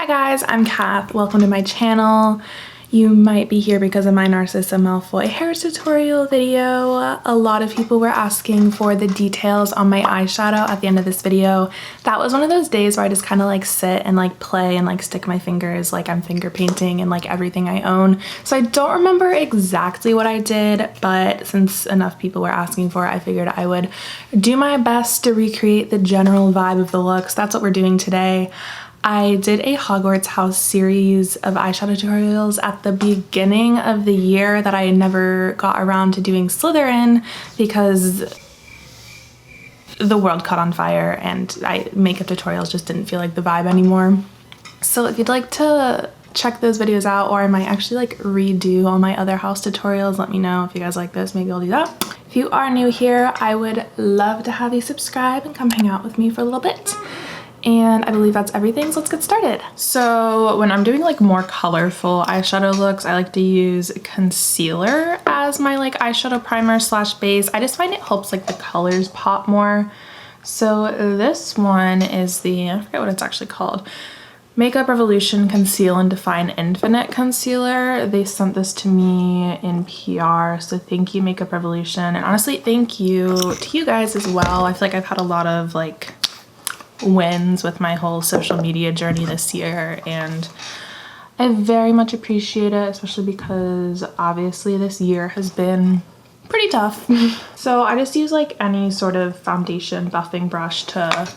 Hi guys, I'm Kath. Welcome to my channel. You might be here because of my Narcissa Malfoy hair tutorial video. A lot of people were asking for the details on my eyeshadow at the end of this video. That was one of those days where I just kind of like sit and like play and like stick my fingers like I'm finger painting and like everything I own. So I don't remember exactly what I did, but since enough people were asking for it, I figured I would do my best to recreate the general vibe of the looks. That's what we're doing today. I did a Hogwarts house series of eyeshadow tutorials at the beginning of the year that I never got around to doing Slytherin because the world caught on fire and makeup tutorials just didn't feel like the vibe anymore. So if you'd like to check those videos out, or I might actually like redo all my other house tutorials, let me know if you guys like this. Maybe I'll do that. If you are new here, I would love to have you subscribe and come hang out with me for a little bit. And I believe that's everything, so let's get started. So when I'm doing like more colorful eyeshadow looks, I like to use concealer as my like eyeshadow primer slash base. I just find it helps like the colors pop more. So this one is the, I forget what it's actually called, Makeup Revolution Conceal and Define Infinite Concealer. They sent this to me in PR, so thank you Makeup Revolution. And honestly, thank you to you guys as well. I feel like I've had a lot of like wins with my whole social media journey this year, and I very much appreciate it, especially because obviously this year has been pretty tough. So I just use like any sort of foundation buffing brush to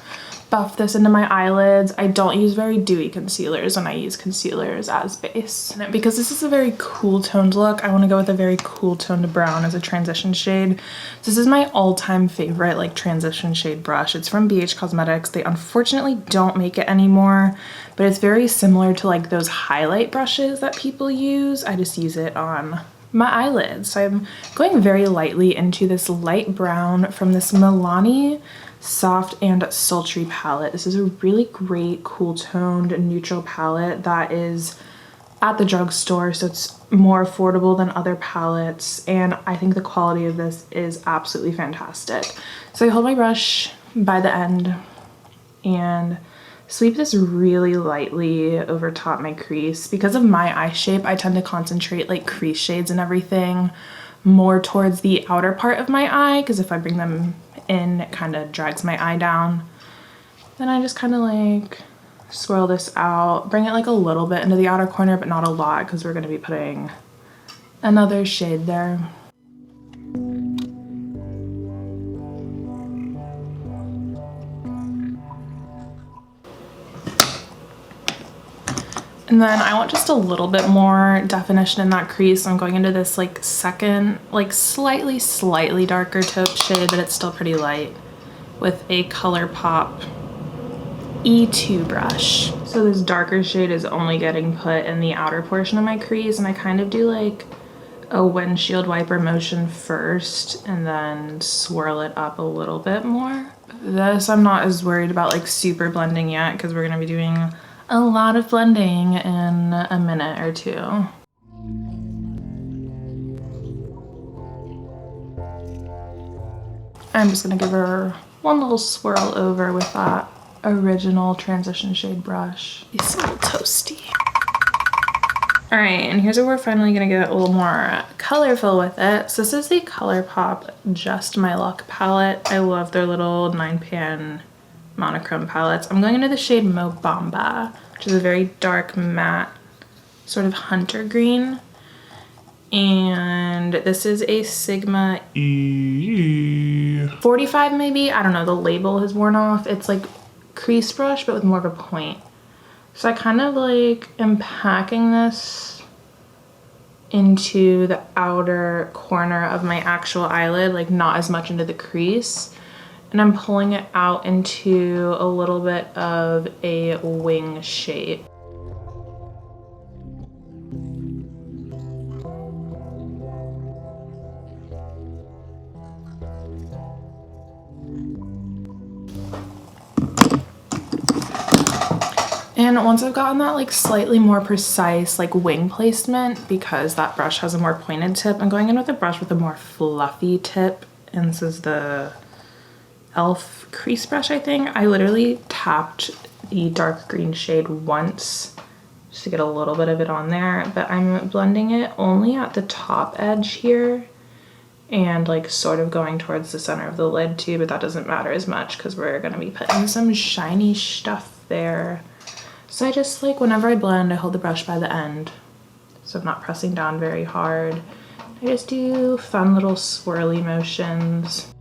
buff this into my eyelids. I don't use very dewy concealers when I use concealers as base. And because this is a very cool toned look, I want to go with a very cool toned brown as a transition shade. This is my all-time favorite like transition shade brush. It's from BH Cosmetics. They unfortunately don't make it anymore, but it's very similar to like those highlight brushes that people use. I just use it on my eyelids. So I'm going very lightly into this light brown from this Milani Soft and Sultry palette. This is a really great cool toned neutral palette that is at the drugstore, so it's more affordable than other palettes, and I think the quality of this is absolutely fantastic. So I hold my brush by the end and sweep this really lightly over top my crease. Because of my eye shape, I tend to concentrate like crease shades and everything more towards the outer part of my eye, because if I bring them in, it kind of drags my eye down. Then I just kind of like swirl this out, bring it like a little bit into the outer corner, but not a lot because we're going to be putting another shade there. And then I want just a little bit more definition in that crease. So I'm going into this like second, like slightly darker taupe shade, but it's still pretty light, with a ColourPop E2 brush. So this darker shade is only getting put in the outer portion of my crease, and I kind of do like a windshield wiper motion first and then swirl it up a little bit more. This I'm not as worried about like super blending yet, because we're going to be doing a lot of blending in a minute or two. I'm just gonna give her one little swirl over with that original transition shade brush. It's a little toasty. All right, and here's where we're finally gonna get a little more colorful with it. So this is the ColourPop Just My Luck palette. I love their little 9-pan monochrome palettes. I'm going into the shade Mo Bamba, which is a very dark matte sort of hunter green, and this is a Sigma E45 maybe, I don't know, the label has worn off. It's like crease brush but with more of a point. So I kind of like am packing this into the outer corner of my actual eyelid, like not as much into the crease. And I'm pulling it out into a little bit of a wing shape. And once I've gotten that like slightly more precise like wing placement, because that brush has a more pointed tip, I'm going in with a brush with a more fluffy tip, and this is the e.l.f. crease brush, I think. I literally tapped the dark green shade once just to get a little bit of it on there, but I'm blending it only at the top edge here and like sort of going towards the center of the lid too, but that doesn't matter as much because we're gonna be putting some shiny stuff there. So I just like, whenever I blend, I hold the brush by the end, so I'm not pressing down very hard. I just do fun little swirly motions.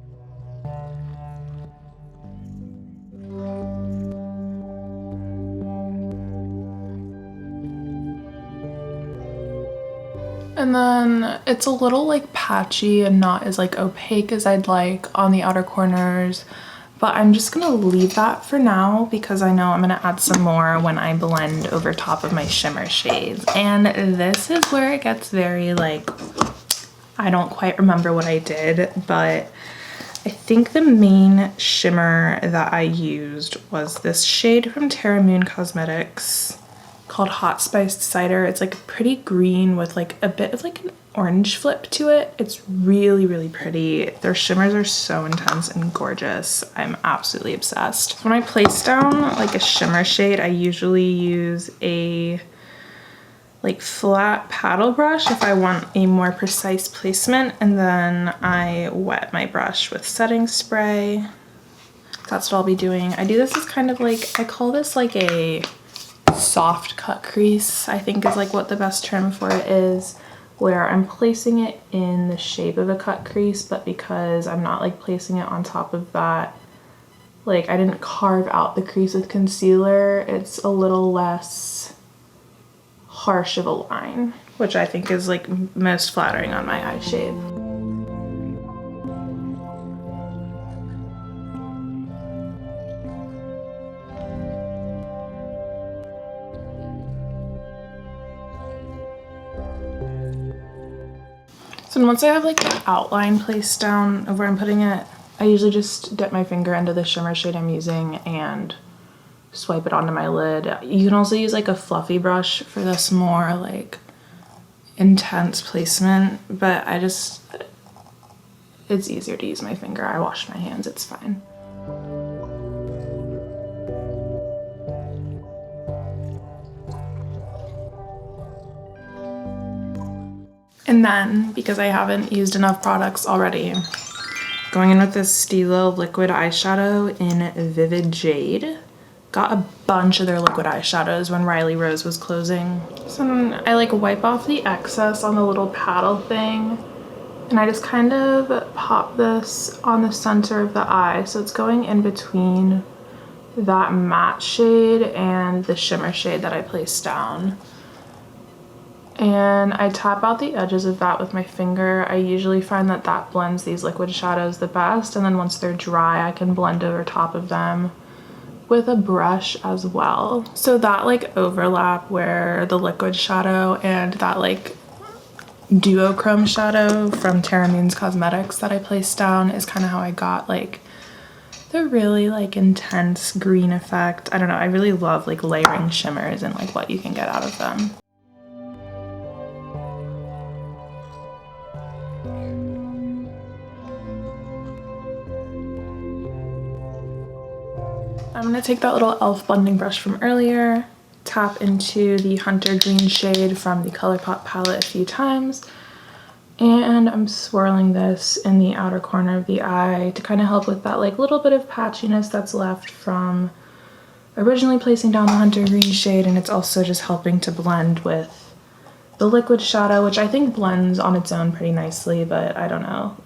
And then it's a little like patchy and not as like opaque as I'd like on the outer corners, but I'm just gonna leave that for now because I know I'm gonna add some more when I blend over top of my shimmer shades. And this is where it gets very like, I don't quite remember what I did, but I think the main shimmer that I used was this shade from Terra Moon Cosmetics called Hot Spiced Cider. It's like pretty green with like a bit of like an orange flip to it. It's really, really pretty. Their shimmers are so intense and gorgeous. I'm absolutely obsessed. When I place down like a shimmer shade, I usually use a like flat paddle brush if I want a more precise placement, and then I wet my brush with setting spray. That's what I'll be doing. I do this as kind of like, I call this like a soft cut crease, I think is like what the best term for it is, where I'm placing it in the shape of a cut crease, but because I'm not like placing it on top of that, like I didn't carve out the crease with concealer, it's a little less harsh of a line, which I think is like most flattering on my eye shape. So once I have like the outline placed down of where I'm putting it, I usually just dip my finger into the shimmer shade I'm using and swipe it onto my lid. You can also use like a fluffy brush for this more like intense placement, but it's easier to use my finger. I wash my hands, it's fine. And then, because I haven't used enough products already, going in with this Stila liquid eyeshadow in Vivid Jade. Got a bunch of their liquid eyeshadows when Riley Rose was closing. So I like wipe off the excess on the little paddle thing, and I just kind of pop this on the center of the eye. So it's going in between that matte shade and the shimmer shade that I placed down. And I tap out the edges of that with my finger. I usually find that that blends these liquid shadows the best, and then once they're dry, I can blend over top of them with a brush as well. So that like overlap where the liquid shadow and that like duochrome shadow from Terra Moon's Cosmetics that I placed down is kind of how I got like the really like intense green effect. I don't know, I really love like layering shimmers and like what you can get out of them. I'm gonna take that little e.l.f. blending brush from earlier, tap into the Hunter Green shade from the ColourPop palette a few times, and I'm swirling this in the outer corner of the eye to kind of help with that like little bit of patchiness that's left from originally placing down the Hunter Green shade, and it's also just helping to blend with the liquid shadow, which I think blends on its own pretty nicely, but I don't know.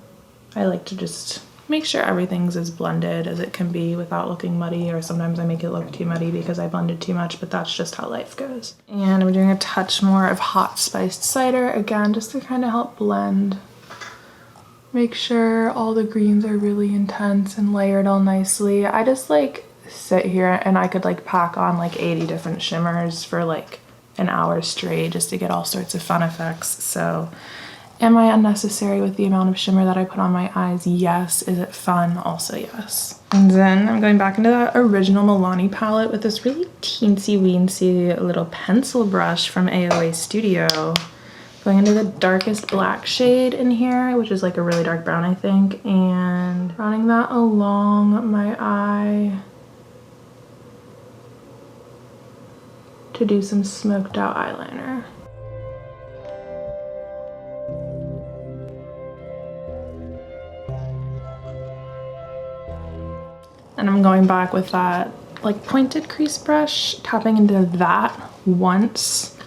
I like to just make sure everything's as blended as it can be without looking muddy, or sometimes I make it look too muddy because I blended too much, but that's just how life goes. And I'm doing a touch more of Hot Spiced Cider, again, just to kind of help blend. Make sure all the greens are really intense and layered all nicely. I just like sit here and I could like pack on like 80 different shimmers for like an hour straight just to get all sorts of fun effects. So am I unnecessary with the amount of shimmer that I put on my eyes? Yes. Is it fun? Also yes. And then I'm going back into that original Milani palette with this really teensy weensy little pencil brush from AOA Studio. Going into the darkest black shade in here, which is like a really dark brown, I think, and running that along my eye to do some smoked out eyeliner. And I'm going back with that like pointed crease brush, tapping into that once,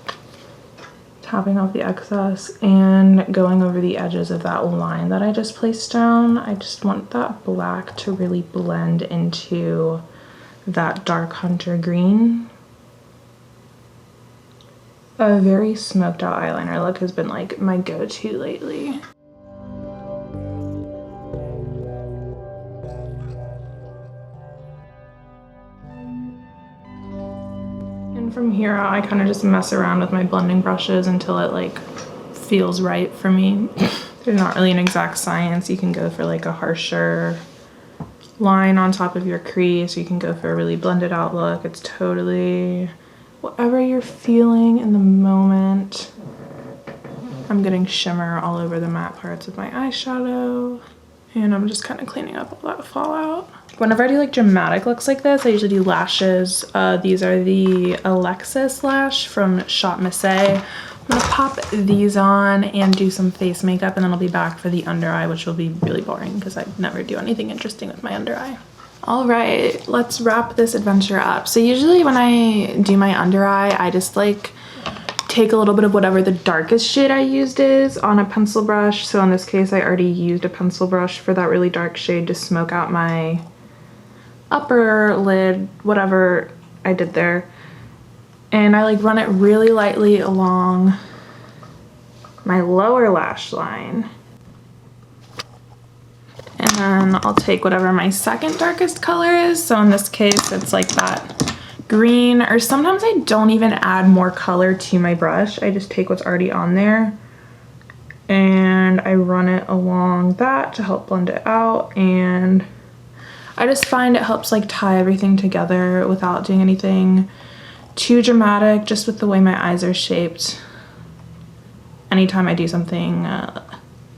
tapping off the excess and going over the edges of that line that I just placed down. I just want that black to really blend into that dark hunter green. A very smoked out eyeliner look has been like my go-to lately. And from here out, I kind of just mess around with my blending brushes until it like feels right for me. There's not really an exact science. You can go for like a harsher line on top of your crease. You can go for a really blended out look. It's totally whatever you're feeling in the moment. I'm getting shimmer all over the matte parts of my eyeshadow. And I'm just kind of cleaning up all that fallout. Whenever I do like dramatic looks like this, I usually do lashes. These are the Alexis lash from Shop Misse. I'm gonna pop these on and do some face makeup, and then I'll be back for the under eye, which will be really boring because I never do anything interesting with my under eye. All right, let's wrap this adventure up. So usually when I do my under eye, I just like take a little bit of whatever the darkest shade I used is on a pencil brush. So in this case, I already used a pencil brush for that really dark shade to smoke out my upper lid, whatever I did there. And I like run it really lightly along my lower lash line. And then I'll take whatever my second darkest color is. So in this case, it's like that green, or sometimes I don't even add more color to my brush. I just take what's already on there and I run it along that to help blend it out. And I just find it helps like tie everything together without doing anything too dramatic, just with the way my eyes are shaped. Anytime I do something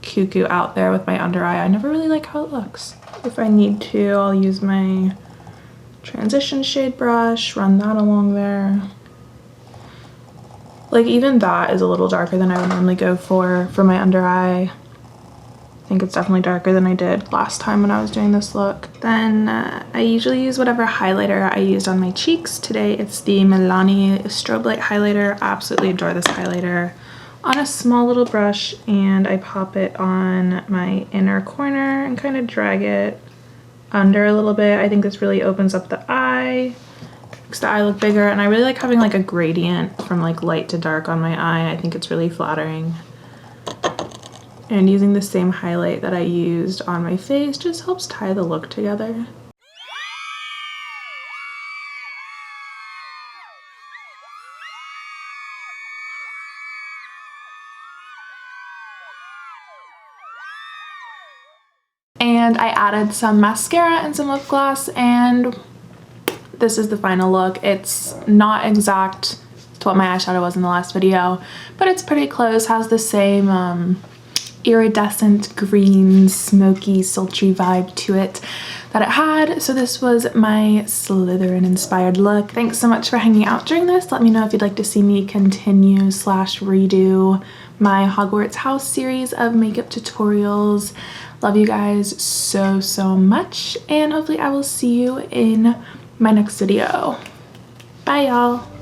cuckoo out there with my under eye, I never really like how it looks. If I need to, I'll use my transition shade brush, run that along there. Like even that is a little darker than I would normally go for my under eye. I think it's definitely darker than I did last time when I was doing this look. Then I usually use whatever highlighter I used on my cheeks. Today it's the Milani Strobe Light highlighter. I absolutely adore this highlighter. On a small little brush, and I pop it on my inner corner and kind of drag it under a little bit. I think this really opens up the eye, makes the eye look bigger, and I really like having like a gradient from like light to dark on my eye. I think it's really flattering. And using the same highlight that I used on my face just helps tie the look together. And I added some mascara and some lip gloss, and this is the final look. It's not exact to what my eyeshadow was in the last video, but it's pretty close. Has the same iridescent green, smoky, sultry vibe to it that it had. So this was my Slytherin inspired look. Thanks so much for hanging out during this. Let me know if you'd like to see me continue / redo my Hogwarts house series of makeup tutorials. Love you guys so much, and hopefully I will see you in my next video. Bye y'all.